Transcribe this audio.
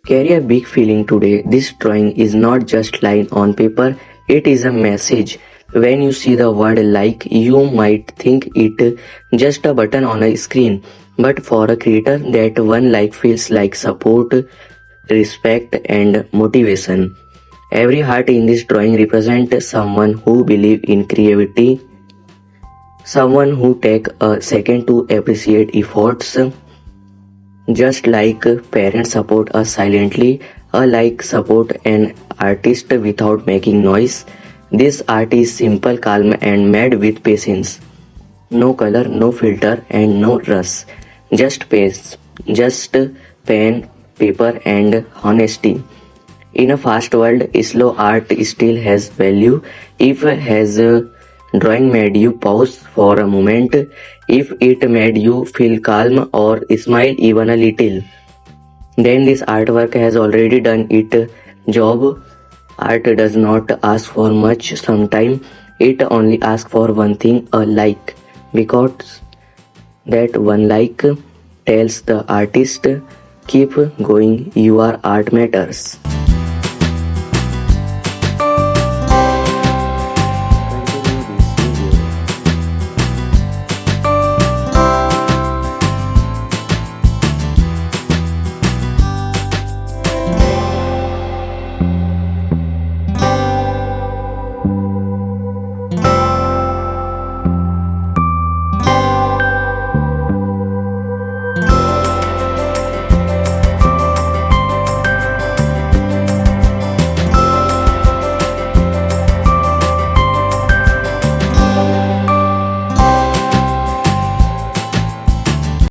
Carry a big feeling today. This drawing is not just line on paper, it is a message. When you see the word like, you might think it just a button on a screen. But for a creator, that one like feels like support, respect and motivation. Every heart in this drawing represents someone who believes in creativity, someone who take a second to appreciate efforts, just like parents support us silently, a like support an artist without making noise. This art is simple, calm, and made with patience. No color, no filter, and no rush. Just pace, just pen, paper, and honesty. In a fast world, slow art still has value. If has drawing made you pause for a moment, if it made you feel calm or smile even a little, then this artwork has already done its job. Art does not ask for much sometimes, it only asks for one thing, a like, because that one like tells the artist, keep going, your art matters.